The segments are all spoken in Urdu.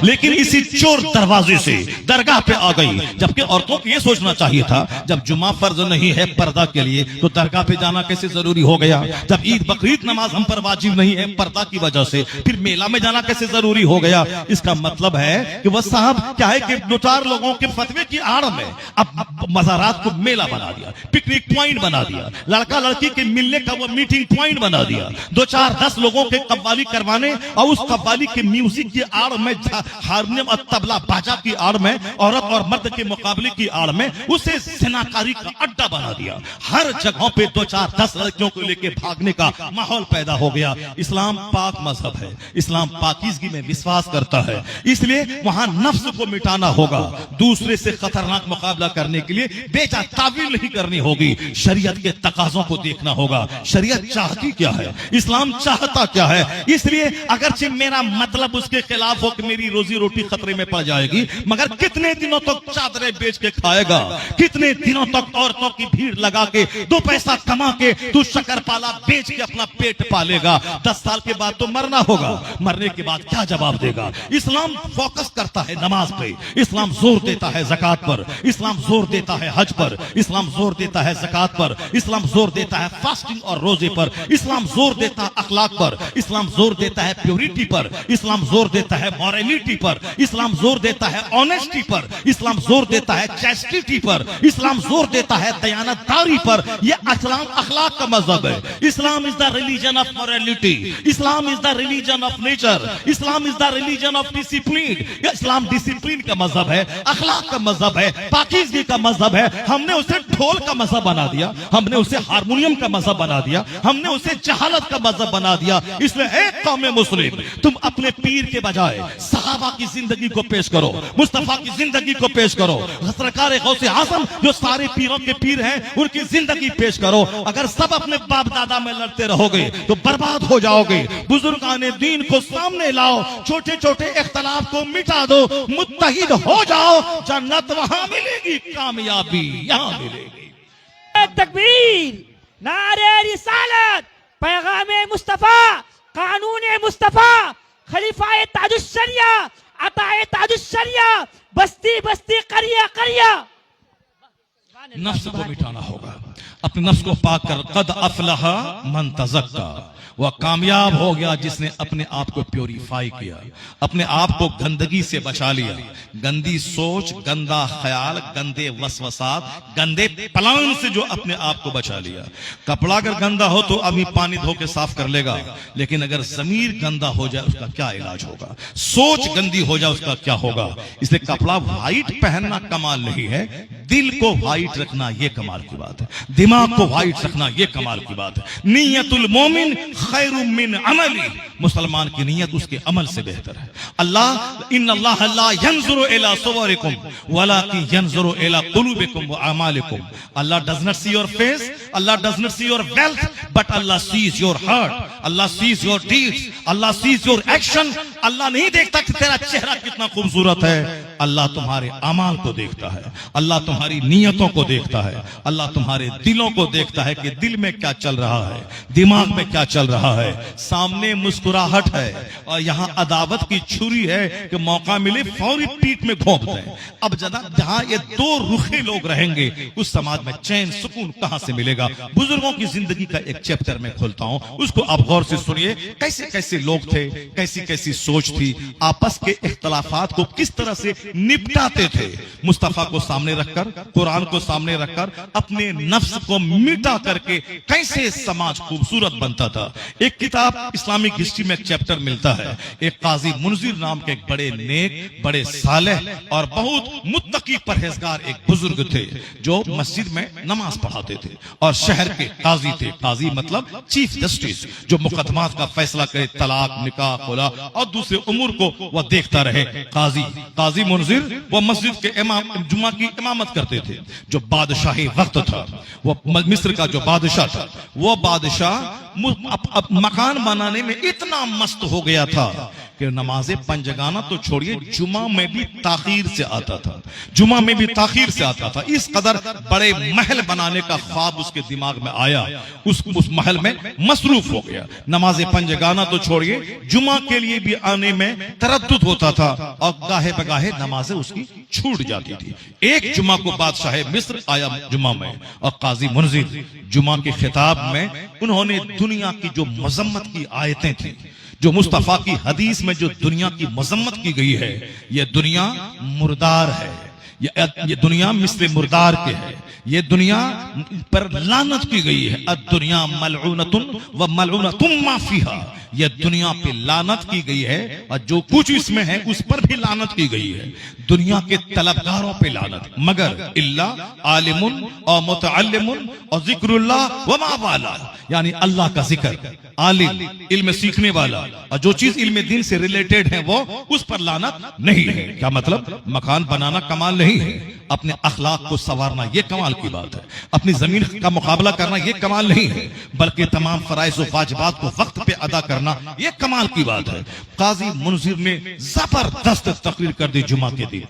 لیکن اسی چور دروازے سے درگاہ پہ آ گئی، جبکہ عورتوں کو یہ سوچنا چاہیے تھا جب جمعہ فرض نہیں ہے پردہ کے لیے تو درگاہ پہ جانا کیسے ضروری ہو گیا؟ جب عید بقرعید نماز ہم پر واجب نہیں ہے پردہ کی وجہ سے، پھر میلہ میں جانا کیسے ضروری ہو گیا؟ اس کا مطلب ہے کہ وہ صاحب کیا ہے کہ دو چار لوگوں کے فتوے کی آڑ میں اب مزارات کو میلہ بنا دیا، پکنک پوائنٹ بنا دیا، لڑکا لڑکی کے ملنے کا وہ میٹنگ پوائنٹ بنا دیا، دو چار 10 لوگوں کے قوالی کروانے اور اس قوالی کے میوزک کی آڑ میں، ہارمونیم اور طبلہ باجا کی آڑ میں، عورت اور مرد کے مقابلے کی آڑ میں اسے زناکاری کا اڈا بنا دیا۔ ہر جگہوں پہ 2-4-10 لڑکیوں کو لے کے بھاگنے کا ماحول پیدا ہو گیا۔ اسلام پاک مذہب ہے، اسلام پاکیزگی میں وشواس کرتا ہے، اس لیے وہاں نفس کو مٹانا ہوگا، دوسرے سے خطرناک مقابلہ کرنے کے لیے بیجا تعویل نہیں کرنی ہوگی، شریعت کے تقاضوں کو دیکھنا ہوگا، شریعت چاہتی کیا ہے، اسلام چاہتا کیا ہے۔ اس لیے اگرچہ میرا مطلب اس کے خلاف ہو کہ میری روزی روٹی خطرے میں پڑ جائے گی، مگر کتنے دنوں تک چادریں بیچ کے کھائے گا، کتنے دنوں تک عورتوں کی بھیڑ لگا کے 2 پیسہ کما کے تو شکر پالا بیچ کے اپنا پیٹ پالے گا؟ 10 سال کے بعد تو مرنا ہوگا، مرنے کے بعد کیا جواب دے گا؟ اسلام فوکس کرتا ہے نماز پہ، اسلام زور دیتا ہے زکوٰۃ پر، اسلام زور دیتا ہے حج پر، اسلام زور دیتا ہے زکوٰۃ پر، اسلام زور دیتا ہے فاسٹنگ اور روزے پر، اسلام زور دیتا ہے اخلاق پر، اسلام زور دیتا ہے پیوریٹی پر، اسلام زور دیتا ہے مورالٹی پر، اسلام زور دیتا ہے آنیسٹی پر، اسلام زور دیتا ہے چیسٹیٹی پر، اسلام زور دیتا ہے دیانتداری پر۔ یہ اسلام اخلاق کا مذہب ہے۔ اسلام is the religion of morality. Islam is the religion of nature. Islam is the religion of discipline. Islam discipline کا مذہب ہے، اخلاق کا مذہب ہے، پاکیزگی کا مذہب ہے۔ ہم نے اسے ڈھول کا مذہب بنا دیا، ہم نے اسے ہارمونیم کا مذہب بنا دیا، ہم نے اسے جہالت کا مذہب بنا دیا۔ اس لیے اے قوم مسلم، تم اپنے پیر کے بجائے صحابہ کی زندگی کو پیش کرو، مصطفیٰ کی زندگی کو پیش کرو، سرکار غوث اعظم جو سارے پیروں کے پیر ہیں ان کی زندگی پیش کرو۔ اگر سب اپنے باپ دادا میں لڑتے رہو گے تو برباد ہو جاؤ گے۔ بزرگان دین کو سامنے لاؤ، چھوٹے چھوٹے اختلاف کو مٹا دو، متحد ہو جاؤ، جنت وہاں ملے گی، کامیابی یہاں ملے گی۔ تکبیر، نعرہ رسالت، پیغام مصطفیٰ، قانون مصطفیٰ، خلیفہ تاج الشریعہ، عطا تاج الشریعہ، بستی بستی قریہ قریہ۔ نفس کو مٹانا ہوگا، اپنے نفس کو پاک کر۔ قد افلح من تزکا، وہ کامیاب ہو گیا جس نے اپنے آپ کو پیوریفائی کیا، اپنے آپ کو گندگی سے بچا لیا، گندی سوچ، گندا خیال، گندے وسوسات، گندے پلان سے جو اپنے آپ کو بچا لیا۔ کپڑا اگر گندا ہو تو ابھی پانی دھو کے صاف کر لے گا، لیکن اگر ضمیر گندا ہو جائے اس کا کیا علاج ہوگا؟ سوچ گندی ہو جائے اس کا کیا ہوگا؟ اس لیے کپڑا وائٹ پہننا کمال نہیں ہے، دل کو وائٹ رکھنا یہ کمال کی بات ہے، دماغ کو وائٹ رکھنا یہ کمال کی بات ہے۔ نیت المومن خیر من عملی، مسلمان کی نیت اس کے عمل سے بہتر ہے۔ ان اللہ لا ينظر الى صورکم ولکن ينظر الى قلوبکم واعمالکم۔ Allah does not see your face, Allah does not see your wealth, but Allah sees your heart, Allah sees your deeds, Allah sees your action۔ اللہ نہیں دیکھتا کہ تیرا چہرہ کتنا خوبصورت ہے، اللہ تمہارے اعمال کو دیکھتا ہے، اللہ تمہاری نیتوں کو دیکھتا ہے، اللہ تمہارے دلوں کو دیکھتا ہے کہ دل میں کیا چل رہا ہے، دماغ میں کیا چل رہا ہے۔ سامنے مسکراہٹ ہے اور یہاں عداوت کی چھری ہے کہ موقع ملے فوری پیٹ میں گھونپ دیں۔ اب جہاں یہ 2 رخے لوگ رہیں گے اس سماج میں چین سکون کہاں سے ملے گا؟ بزرگوں کی زندگی کا ایک چیپٹر میں کھولتا ہوں، اس کو آپ غور سے سنیے، کیسے کیسے لوگ تھے، کیسی کیسی سوچ تھی، آپس کے اختلافات کو کس طرح سے نپٹاتے تھے۔ مصطفیٰ کو سامنے رکھ کر، قرآن کو سامنے رکھ کر، اپنے نفس کو مٹا کر کے کیسے سماج خوبصورت بنتا تھا۔ ایک کتاب اسلامک ہسٹری میں ایک چیپٹر ملتا ہے، ایک قاضی منذر نام کے ایک بڑے نیک، بڑے صالح اور بہت متقی پرہیزگار ایک بزرگ تھے جو مسجد میں نماز پڑھاتے تھے اور شہر کے قاضی تھے۔ قاضی مطلب چیف جسٹس، جو مقدمات کا فیصلہ کرے، طلاق، نکاح، خلا اور دوسرے امور کو وہ دیکھتا رہے۔ قاضی منذر وہ مسجد کے امام، جمعہ کی امامت کرتے تھے۔ جو بادشاہی وقت تھا، وہ مصر کا جو بادشاہ تھا، وہ بادشاہ مکان بنانے میں اتنا مست ہو گیا تھا کہ نماز پنجگانہ تو چھوڑیے جمعہ میں بھی تاخیر سے آتا تھا، جمعہ میں بھی تاخیر سے آتا تھا. اس قدر بڑے محل بنانے کا خواب اس کے دماغ میں آیا، اس محل میں مصروف ہو گیا. نماز پنجگانہ تو چھوڑیے جمعہ کے لیے بھی آنے میں تردد ہوتا تھا اور گاہے بگاہے نمازیں اس کی چھوٹ جاتی تھی. ایک جمعہ کو بادشاہ مصر آیا جمعہ میں، اور قاضی منذر جمعہ کے خطاب میں انہوں نے دنیا کی جو مذمت کی آیتیں تھیں، جو مصطفیٰ کی حدیث میں جو دنیا کی مذمت کی گئی ہے، یہ دنیا مردار ہے، یہ دنیا مثل مردار کے ہے، یہ دنیا پر لعنت کی گئی ہے. الدنیا ملعونۃ و ملعونۃ ما فیہا، یہ دنیا پہ لعنت کی گئی ہے اور جو کچھ اس میں ہے اس پر بھی لعنت کی گئی ہے. دنیا کے طلبگاروں پہ لعنت، مگر اللہ عالم اور متعلم اور ذکر اللہ وما والا، یعنی اللہ کا ذکر، عالم علم سیکھنے والا، اور جو چیز علم دین سے ریلیٹڈ ہے وہ اس پر لعنت نہیں ہے. کیا مطلب؟ مکان بنانا کمال نہیں ہے، اپنے اخلاق کو سنوارنا یہ کمال کی بات ہے، اپنی زمین کا مقابلہ کرنا یہ کمال نہیں ہے، بلکہ تمام فرائض و واجبات کو وقت پہ ادا کرنا یہ کمال کی بات ہے. قاضی منذر نے زبردست تقریر کر دی جمعہ کے دن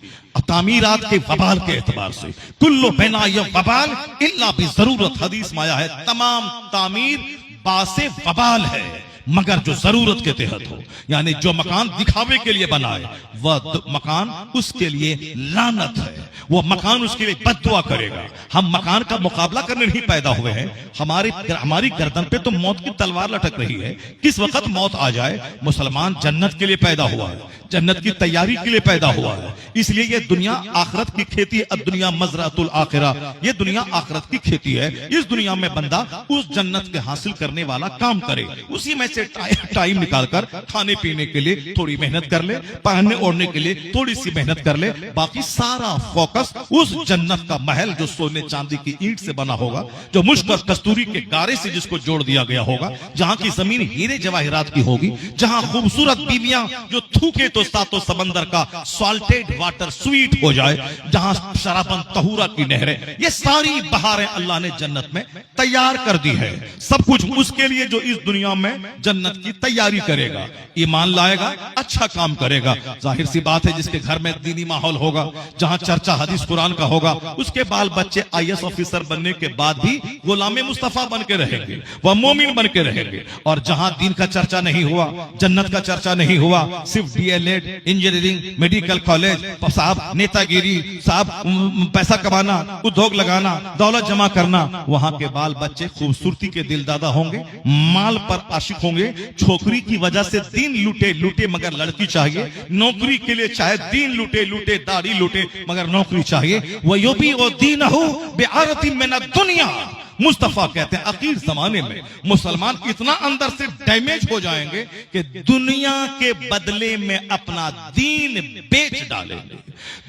تعمیرات کے وبال کے اعتبار سے. کل بنا وبال الا بضرورت، حدیث میں آیا ہے تمام تعمیر باعث وبال ہے مگر جو ضرورت کے تحت ہو. یعنی جو مکان دکھاوے کے لیے بنائے وہ مکان اس کے لیے لعنت ہے، وہ مکان اس کے لیے بد دعا کرے گا. ہم مکان کا مقابلہ کرنے نہیں پیدا ہوئے ہیں، ہماری گردن پہ تو موت کی تلوار لٹک رہی ہے. کس وقت موت آ جائے. مسلمان جنت کے لیے پیدا ہوا ہے، جنت کی تیاری کے لیے پیدا ہوا ہے. اس لیے یہ دنیا آخرت کی کھیتی ہے. الدنیا مزرعۃ الآخرہ، یہ دنیا آخرت کی کھیتی ہے. اس دنیا میں بندہ اس جنت کے حاصل کرنے والا کام کرے، اسی میں سے ٹائم نکال کر کھانے پینے کے لیے تھوڑی محنت کر لے، پہننے اوڑھنے کے لیے تھوڑی سی محنت کر لے، باقی سارا فوکس اس جنت کا محل جو سونے چاندی کی اینٹ سے بنا ہوگا، جو مشک اور کستوری کے گارے سے جس کو جوڑ دیا گیا ہوگا، جہاں کی زمین ہیرے جواہرات کی ہوگی، جہاں خوبصورت بیویاں جو تھوکے تو ساتوں سمندر کا سالٹیڈ واٹر سویٹ ہو جائے، جہاں شرابن طہورا کی نہریں، یہ ساری بہاریں اللہ نے جنت میں تیار کر دی ہے. سب کچھ اس کے لیے جو اس دنیا میں جنت کی تیاری کرے گا، ایمان لائے گا، اچھا کام کرے گا. ظاہر سی بات ہے جس کے گھر میں دینی ماحول ہوگا، جہاں چرچا حدیث قرآن کا ہوگا، اس کے بال بچے IAS آفیسر بننے کے بعد بھی غلام مصطفیٰ بن کے رہیں گے، وہ مومن بن کے رہیں گے. اور جہاں دین کا چرچا نہیں ہوا، جنت کا چرچا نہیں ہوا، صرف DL.Ed انجینئرنگ میڈیکل کالج صاحب، نیتا گیری صاحب، پیسہ کمانا، ادھوگ لگانا، دولت جمع کرنا، وہاں کے بال بچے خوبصورتی کے دل دادا ہوں گے، مال پر عاشق ہوں گے، چھوکری کی وجہ سے دین لوٹے مگر لڑکی چاہیے، نوکری کے لیے چاہے دین لوٹے داڑھی لوٹے مگر نوکری چاہیے. وَيُبِيعُ دِينَهُ بِعَرَةٍ مِّنَ الدُّنْيَا. مصطفیٰ کہتے ہیں آخر زمانے میں مسلمان اتنا اندر سے ڈیمیج ہو جائیں گے کہ دنیا کے بدلے میں اپنا دین بیچ ڈالیں گے،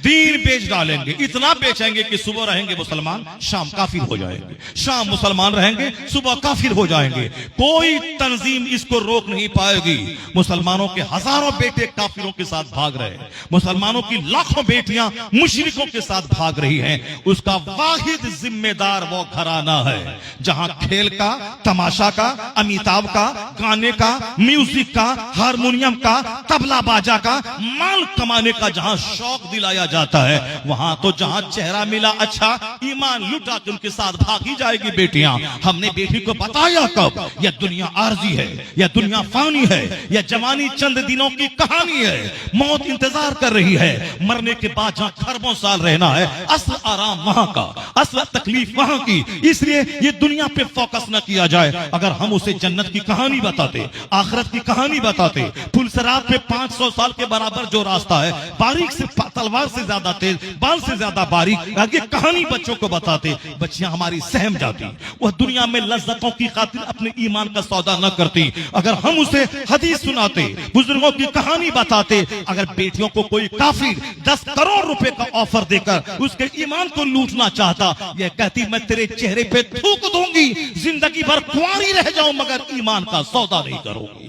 دین بیچ ڈالیں گے. اتنا بیچیں گے کہ صبح رہیں گے مسلمان، شام کافر ہو جائیں گے، شام مسلمان رہیں گے، صبح کافر ہو جائیں گے. کوئی تنظیم اس کو روک نہیں پائے گی. مسلمانوں کے ہزاروں بیٹے کافروں کے ساتھ بھاگ رہے ہیں، مسلمانوں کی لاکھوں بیٹیاں مشرکوں کے ساتھ بھاگ رہی ہیں. اس کا واحد ذمہ دار وہ گھرانہ ہے جہاں کھیل کا، تماشا کا، امیتابھ کا، گانے کا، میوزک کا، ہارمونیم کا، طبلہ باجا کا، مال کمانے کا جہاں شوق دلایا جاتا ہے، وہاں تو جہاں چہرہ ملا اچھا، ایمان لٹا کے ان کے ساتھ بھاگی جائے گی بیٹیاں. ہم نے بیٹی کو بتایا کب یہ دنیا عارضی ہے، یہ دنیا فانی ہے، یہ جوانی چند دنوں کی کہانی ہے، موت انتظار کر رہی ہے، مرنے کے بعد جہاں خربوں سال رہنا ہے، اصل آرام وہاں کا، اصل تکلیف وہاں کی. اس لیے یہ دنیا پہ فوکس نہ کیا جائے. اگر ہم اسے جنت کی کہانی بتاتے، آخرت کی کہانی بتاتے، پل صراط پہ 500 سال کے برابر جو راستہ ہے، باریک سے تلوار سے زیادہ تیز، بال سے زیادہ باریک، یہ کہانی بچوں کو بتاتے، بچیاں ہماری سہم جاتی، وہ دنیا میں لذتوں کی خاطر اپنے ایمان کا سودا نہ کرتی. اگر ہم اسے حدیث سناتے، بزرگوں کی کہانی بتاتے، اگر بیٹیوں کو کوئی کافر 10 کروڑ روپے کا آفر دے کر اس کے ایمان کو لوٹنا چاہتا، یہ کہتی میں تیرے چہرے پہ تھوک دوں گی، زندگی بھر کنواری رہ جاؤں مگر ایمان کا سودا نہیں کروں گی.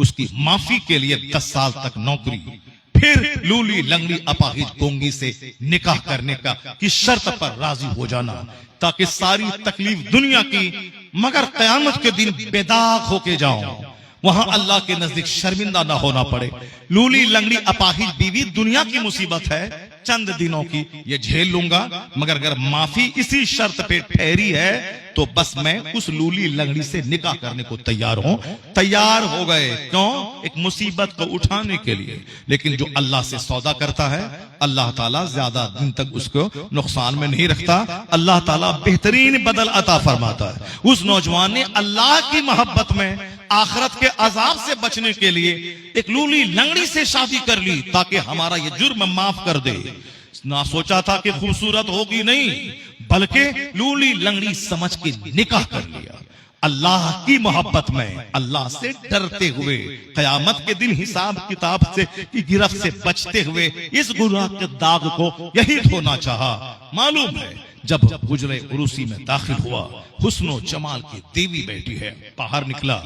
اس کی معافی کے لیے 10 سال تک نوکری، پھر لولی لنگڑی اپاہج گونگی سے نکاح کرنے کی شرط پر راضی ہو جانا، تاکہ ساری تکلیف دنیا کی مگر قیامت کے دن بے داغ ہو کے جاؤں، وہاں اللہ کے نزدیک شرمندہ نہ ہونا پڑے۔ لولی لنگڑی اپاہج بیوی دنیا کی مصیبت ہے، چند دنوں کی، یہ جھیل لوں گا، مگر اگر معافی اسی شرط پہ ٹھہری ہے تو بس میں اس لولی لنگڑی سے نکاح کرنے کو تیار ہوں۔ تیار ہو گئے، کیوں؟ ایک مصیبت کو اٹھانے کے لیے۔ لیکن جو اللہ سے سودا کرتا ہے، اللہ تعالیٰ زیادہ دن تک اس کو نقصان میں نہیں رکھتا، اللہ تعالیٰ بہترین بدل عطا فرماتا ہے۔ اس نوجوان نے اللہ کی محبت میں آخرت کے عذاب سے بچنے کے لیے ایک لولی لنگڑی سے شادی کر لی، تاکہ ہمارا یہ جرم معاف کر دے۔ نہ سوچا تھا کہ خوبصورت ہوگی، نہیں، بلکہ لولی لنگڑی سمجھ کے نکاح کر لیا۔ اللہ کی محبت میں، اللہ سے ڈرتے ہوئے، قیامت کے دن حساب کتاب سے کی گرفت سے بچتے ہوئے، اس گناہ کے داغ کو یہی دھونا چاہا۔ معلوم ہے جب حجرہ عروسی میں داخل ہوا، حسن و جمال کی دیوی بیٹی ہے، باہر نکلا،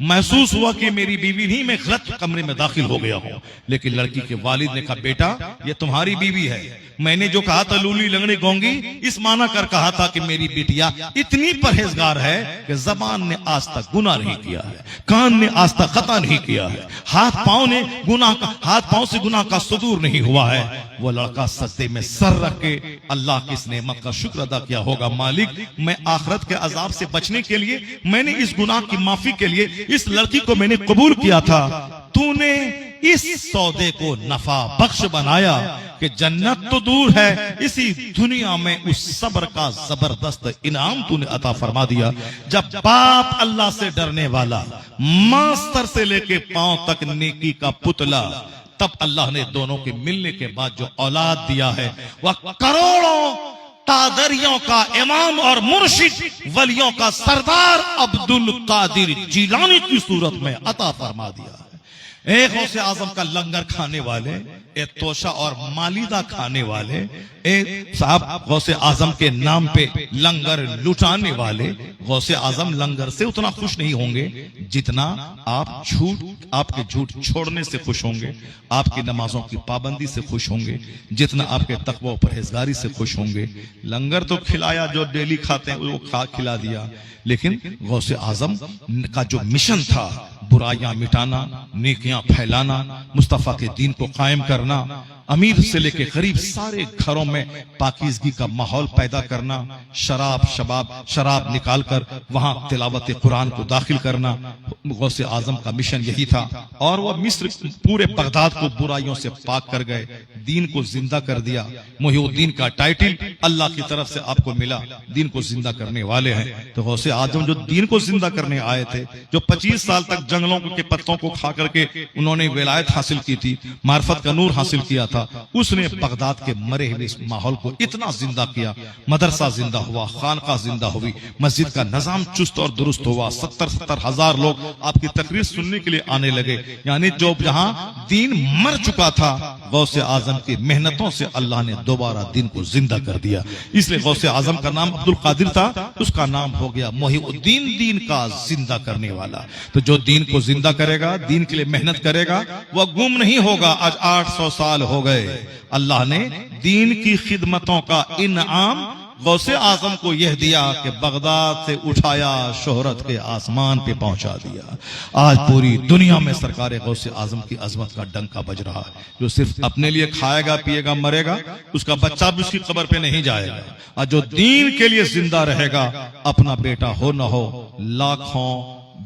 محسوس ہوا کہ میری بیوی نہیں، میں غلط کمرے میں داخل ہو گیا ہوں۔ لیکن لڑکی کے والد نے کہا، بیٹا یہ تمہاری بیوی ہے، میں نے جو کہا تھا لولی لنگڑی گونگی، اس معنی کر کہا تھا کہ میری بیٹیا اتنی پرہیزگار ہے کہ زبان نے آج تک گناہ نہیں کیا ہے، کان نے آج تک خطا نہیں کیا ہے، ہاتھ پاؤں سے گناہ کا صدور نہیں ہوا ہے۔ وہ لڑکا سجدے میں سر رکھ کے اللہ کی اس نعمت کا شکر ادا کیا ہوگا، مالک میں آخرت کے عذاب سے بچنے کے لیے، میں نے اس گناہ کی معافی کے لیے اس لڑکی کو میں نے قبول کیا تھا، تو نے اس سودے کو نفع بخش بنایا کہ جنت تو دور ہے، اسی دنیا میں اس صبر کا زبردست انعام تو نے عطا فرما دیا۔ جب باپ اللہ سے ڈرنے والا، ماں سر سے لے کے پاؤں تک نیکی کا پتلا، تب اللہ نے دونوں کے ملنے کے بعد جو اولاد دیا ہے وہ کروڑوں قادریوں کا امام اور مرشد، ولیوں کا سردار عبد القادر جیلانی کی صورت میں عطا فرما دیا ہے۔ ایک غوث اعظم کا لنگر کھانے والے، ایک توشہ اور مالیدہ کھانے والے، ایک صاحب غوث اعظم کے نام پہ لنگر لٹانے والے۔ غوث اعظم لنگر سے اتنا خوش نہیں ہوں گے جتنا آپ کے جھوٹ چھوڑنے سے خوش ہوں گے، آپ کی نمازوں کی پابندی سے خوش ہوں گے، جتنا آپ کے تقوی و پرہیزگاری سے خوش ہوں گے۔ لنگر تو کھلایا، جو ڈیلی کھاتے ہیں وہ کھلا دیا، لیکن غوث اعظم کا جو مشن تھا، برائیاں مٹانا، نیکیاں پھیلانا، مصطفیٰ کے دین کو قائم کرنا، امیر سے لے کے غریب سارے گھروں میں پاکیزگی کا ماحول پیدا کرنا، شراب نکال کر وہاں تلاوت قرآن کو داخل کرنا، غوث اعظم کا مشن یہی تھا۔ اور وہ مصر پورے بغداد کو برائیوں سے پاک کر گئے، دین کو زندہ کر دیا۔ محی الدین کا ٹائٹل اللہ کی طرف سے آپ کو ملا، دین کو زندہ کرنے والے ہیں۔ تو غوث اعظم جو دین کو زندہ کرنے آئے تھے، جو 25 سال تک جنگلوں کے پتوں کو کھا کر کے انہوں نے ولایت حاصل کی تھی، معرفت کا نور حاصل کیا تھا، اس نے بغداد کے مرے ہوئے اس ماحول کو اتنا زندہ کیا، مدرسہ زندہ ہوا، خانقاہ زندہ ہوئی، مسجد کا نظام چست اور درست ہوا، 70 ہزار لوگ آپ کی تقریر سننے کے لیے آنے لگے۔ یعنی جو جہاں دین مر چکا تھا، غوث اعظم کی محنتوں سے اللہ نے دوبارہ دین کو زندہ کر دیا۔ اس لیے غوث اعظم کا نام عبد القادر تھا، اس کا نام ہو گیا محی الدین، دین کا زندہ کرنے والا۔ تو جو دین کو زندہ کرے گا، دین کے لیے محنت کرے گا، وہ گم نہیں ہوگا۔ آج 800 سال ہو گئے، اللہ نے دین کی خدمتوں کا انعام غوث اعظم کو یہ دیا کہ بغداد سے اٹھایا، شہرت کے آسمان پہ پہنچا دیا۔ آج پوری دنیا میں سرکار غوث اعظم کی عظمت کا ڈنکا بج رہا ہے۔ جو صرف اپنے لیے کھائے گا، پیے گا، مرے گا، اس کا بچہ بھی اس کی قبر پہ نہیں جائے گا۔ اور جو دین کے لیے زندہ رہے گا، اپنا بیٹا ہو نہ ہو، لاکھوں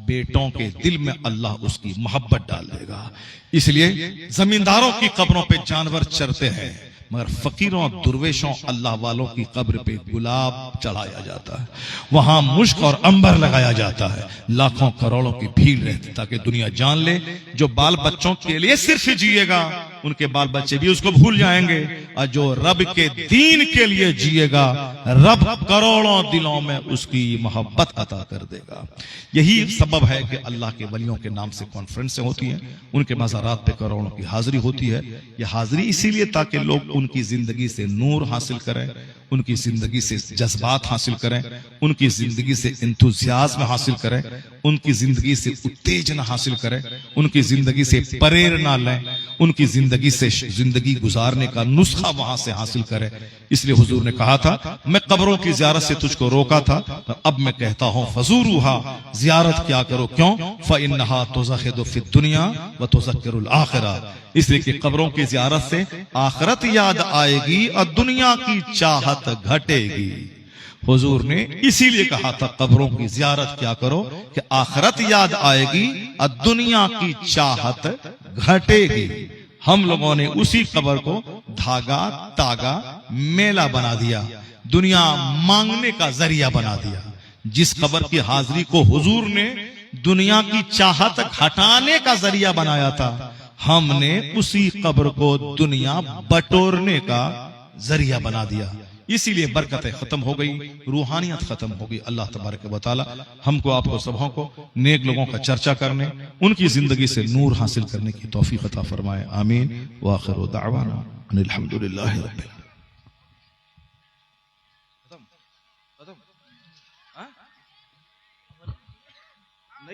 بیٹوں کے دل میں اللہ اس کی محبت ڈال دے گا۔ اس لیے زمینداروں کی قبروں پہ جانور چرتے ہیں، مگر فقیروں اور درویشوں اللہ والوں کی قبر پہ گلاب چڑھایا جاتا ہے، وہاں مشک اور عنبر لگایا جاتا ہے۔ لاکھوں کروڑوں کی بھیڑ رہتی تاکہ دنیا جان لے جو بال بچوں کے لیے صرف جیے گا ان کے بال بچے بھی اس کو بھول جائیں گے، اور جو رب کے دین کے لیے جیے گا رب کروڑوں دلوں میں اس کی محبت عطا کر دے گا۔ یہی سبب ہے کہ اللہ کے ولیوں کے نام سے کانفرنسیں ہوتی ہیں، ان کے مزارات پہ کروڑوں کی حاضری ہوتی ہے۔ یہ حاضری اسی لیے تاکہ لوگ ان کی زندگی سے نور حاصل کریں، ان کی زندگی سے جذبات حاصل کریں، ان کی زندگی سے انتھوزیازم حاصل کریں، ان کی زندگی سے اتیجنا حاصل کریں، ان کی زندگی سے پریرنا لیں، ان کی زندگی سے زندگی گزارنے کا نسخہ وہاں سے حاصل کریں۔ اس لیے حضور نے کہا تھا میں قبروں کی زیارت سے تجھ کو روکا تھا، اب میں کہتا ہوں فزوروها، زیارت کیا کرو، کیوں؟ فإنها تزخد فی الدنیا وتذکر الآخرہ، اس لیے کہ قبروں کی زیارت سے آخرت یاد آئے گی اور دنیا کی چاہت گھٹے گی۔ حضور نے اسی لیے کہا تھا قبروں کی زیارت کیا کرو کہ آخرت یاد آئے گی اور دنیا کی چاہت گھٹے گی۔ ہم لوگوں نے اسی قبر کو دھاگا تاگا میلہ بنا دیا، دنیا مانگنے کا ذریعہ بنا دیا۔ جس قبر کی حاضری کو حضور نے دنیا کی چاہت گھٹانے کا ذریعہ بنایا تھا، ہم نے اسی قبر کو دنیا بٹورنے کا ذریعہ بنا دیا۔ اسی لیے برکتیں ختم ہو گئی، روحانیت ختم ہو گئی۔ اللہ تبارک و تعالی ہم کو، آپ کو، سبھوں کو نیک لوگوں کا چرچا کرنے، ان کی زندگی سے نور حاصل کرنے کی توفیق عطا فرمائے، آمین۔ وآخر دعوانا ان الحمدللہ رب العالمین۔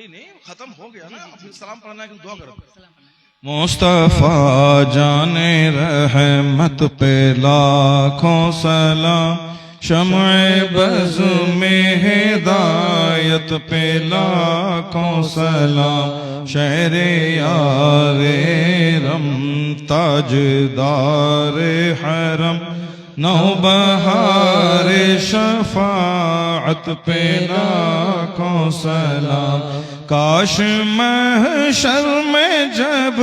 نہیں ختم ہو گیا نا، پھر سلام پڑھنا ہے کہ دعا کرو۔ مصطفیٰ جان رحمت پہ لاکھوں سلام، شمع بز میں ہدایت پہ لاکھوں سلام، شہر یار رم تاجدار حرم، نو بہار شفاعت پہ لاکھوں سلام، کاش محشر میں جب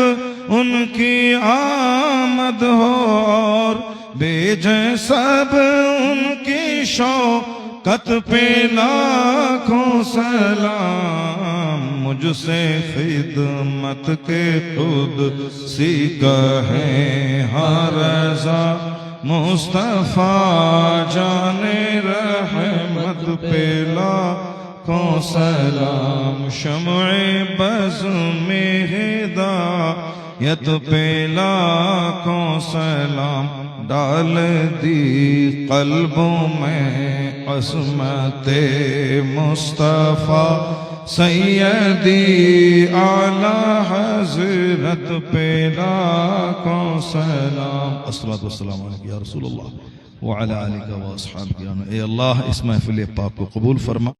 ان کی آمد ہو اور بھیجیں سب ان کی شوکت پہ لاکھوں سلام، مجھ سے خدمت کے خود سی کہیں ہر رضا، مصطفیٰ جان رحمت پہ لاکھوں سلام، شمع بز میں ہدایت پہ لاکھوں سلام، ڈال دی قلبوں میں عظمت مصطفیٰ، سیدی اعلیٰ حضرت پہ لاکھوں سلام۔ الصلاۃ والسلام علیک یا رسول اللہ وعلی آلک و اصحابک۔ اے اللہ اس محفل پاک کو قبول فرما۔